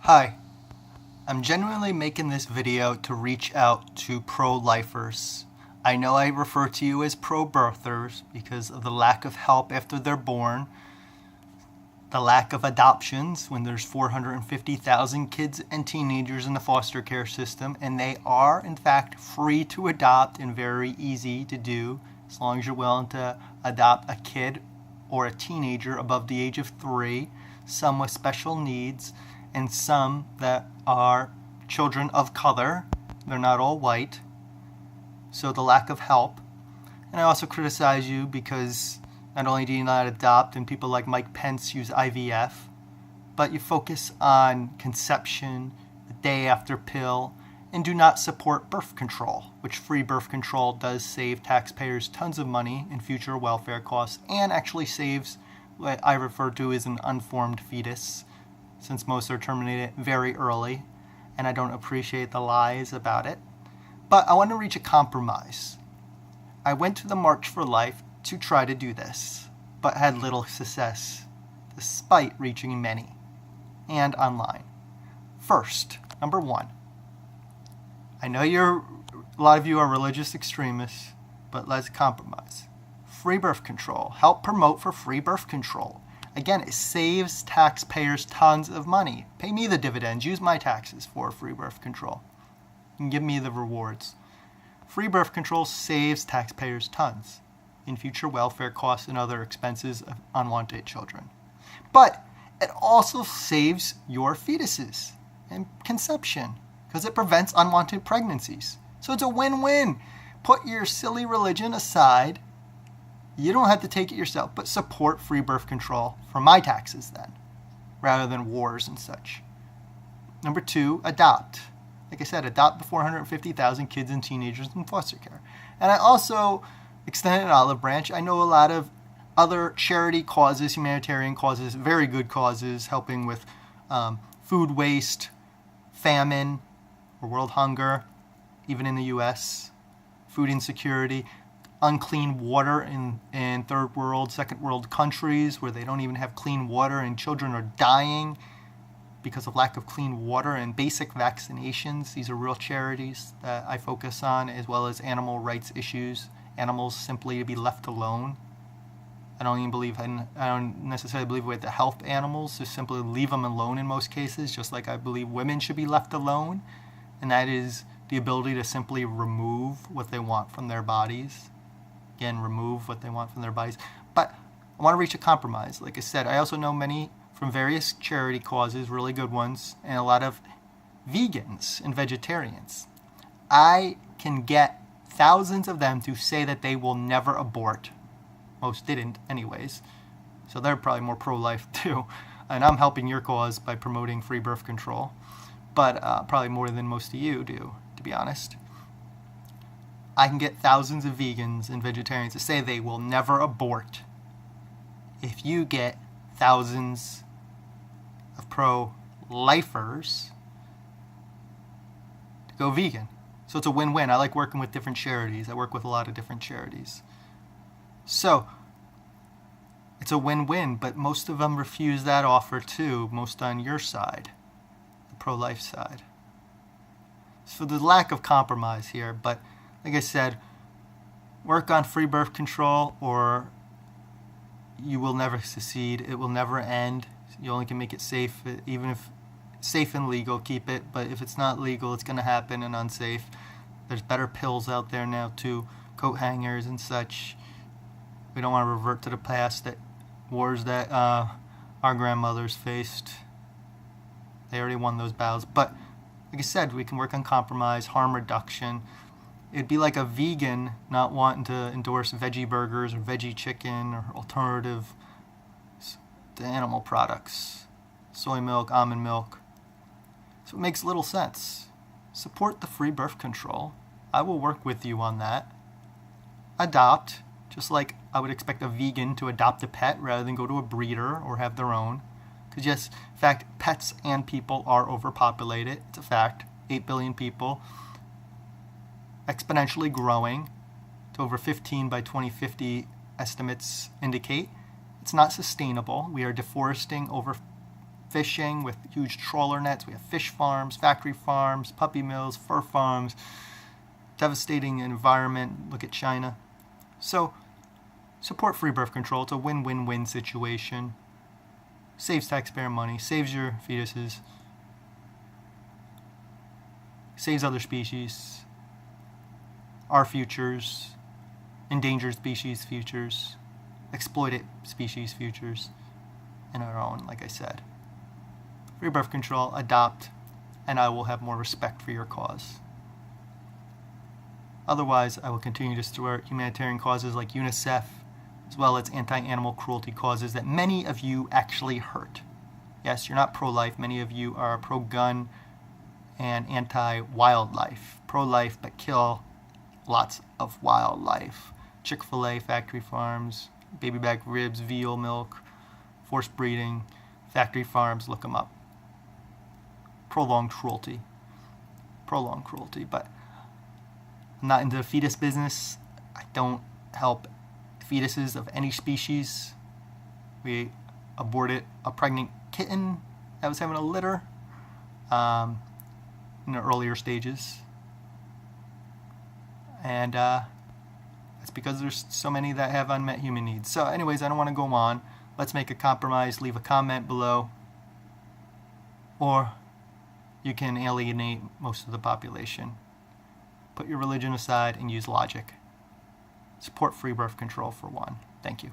Hi, I'm genuinely making this video to reach out to pro-lifers. I know I refer to you as pro-birthers because of the lack of help after they're born, the lack of adoptions when there's 450,000 kids and teenagers in the foster care system, and they are in fact free to adopt and very easy to do as long as you're willing to adopt a kid or a teenager above the age of 3, some with special needs, and some that are children of color. They're not all white. So the lack of help. And I also criticize you because not only do you not adopt, and people like Mike Pence use IVF, but you focus on conception, the day after pill, and do not support birth control, which free birth control does save taxpayers tons of money in future welfare costs and actually saves what I refer to as an unformed fetus, since most are terminated very early, and I don't appreciate the lies about it. But I want to reach a compromise. I went to the March for Life to try to do this, but had little success, despite reaching many, and online. First, number one, I know a lot of you are religious extremists, but let's compromise. Free birth control. Help promote for free birth control. Again, it saves taxpayers tons of money. Pay me the dividends. Use my taxes for free birth control. And give me the rewards. Free birth control saves taxpayers tons in future welfare costs and other expenses of unwanted children. But it also saves your fetuses and conception because it prevents unwanted pregnancies. So it's a win-win. Put your silly religion aside. You don't have to take it yourself, but support free birth control for my taxes then, rather than wars and such. Number two, adopt. Like I said, adopt the 450,000 kids and teenagers in foster care. And I also extended an olive branch. I know a lot of other charity causes, humanitarian causes, very good causes, helping with food waste, famine, or world hunger, even in the U.S., food insecurity, unclean water in third world, second world countries where they don't even have clean water and children are dying because of lack of clean water, and basic vaccinations. These are real charities that I focus on, as well as animal rights issues. Animals simply to be left alone. I don't necessarily believe we have to help animals, just simply leave them alone in most cases, just like I believe women should be left alone, and that is the ability to simply remove what they want from their bodies. Again, remove what they want from their bodies. But I want to reach a compromise. Like I said, I also know many from various charity causes, really good ones, and a lot of vegans and vegetarians. I can get thousands of them to say that they will never abort. Most didn't anyways. So they're probably more pro-life too. And I'm helping your cause by promoting free birth control. But probably more than most of you do, to be honest. I can get thousands of vegans and vegetarians to say they will never abort if you get thousands of pro-lifers to go vegan. So it's a win-win. I like working with different charities. I work with a lot of different charities. So it's a win-win, but most of them refuse that offer too, most on your side, the pro-life side. So there's lack of compromise here, but like I said, work on free birth control or you will never succeed. It will never end. You only can make it safe. Even if safe and legal, keep it. But if it's not legal, it's going to happen and unsafe. There's better pills out there now too, coat hangers and such. We don't want to revert to the past, that wars that our grandmothers faced. They already won those battles. But like I said, we can work on compromise, harm reduction. It'd be like a vegan not wanting to endorse veggie burgers or veggie chicken or alternative to animal products, soy milk, almond milk. So it makes little sense. Support the free birth control. I will work with you on that. Adopt, just like I would expect a vegan to adopt a pet rather than go to a breeder or have their own. Because yes, in fact, pets and people are overpopulated. It's a fact. 8 billion people. Exponentially growing to over 15 by 2050 estimates indicate. It's not sustainable. We are deforesting over fishing with huge trawler nets. We have fish farms, factory farms, puppy mills, fur farms, devastating environment. Look at China. So support free birth control. It's a win-win-win situation. Saves taxpayer money, saves your fetuses, saves other species, our futures, endangered species futures, exploited species futures, and our own, like I said. Free birth control, adopt, and I will have more respect for your cause. Otherwise, I will continue to support humanitarian causes like UNICEF, as well as anti-animal cruelty causes that many of you actually hurt. Yes, you're not pro-life. Many of you are pro-gun and anti-wildlife. Pro-life, but kill lots of wildlife. Chick-fil-A, factory farms, baby back ribs, veal milk, forced breeding, factory farms, look them up. Prolonged cruelty. Prolonged cruelty, but I'm not into the fetus business. I don't help fetuses of any species. We aborted a pregnant kitten that was having a litter in the earlier stages. And that's because there's so many that have unmet human needs. So anyways, I don't want to go on. Let's make a compromise. Leave a comment below. Or you can alienate most of the population. Put your religion aside and use logic. Support free birth control for one. Thank you.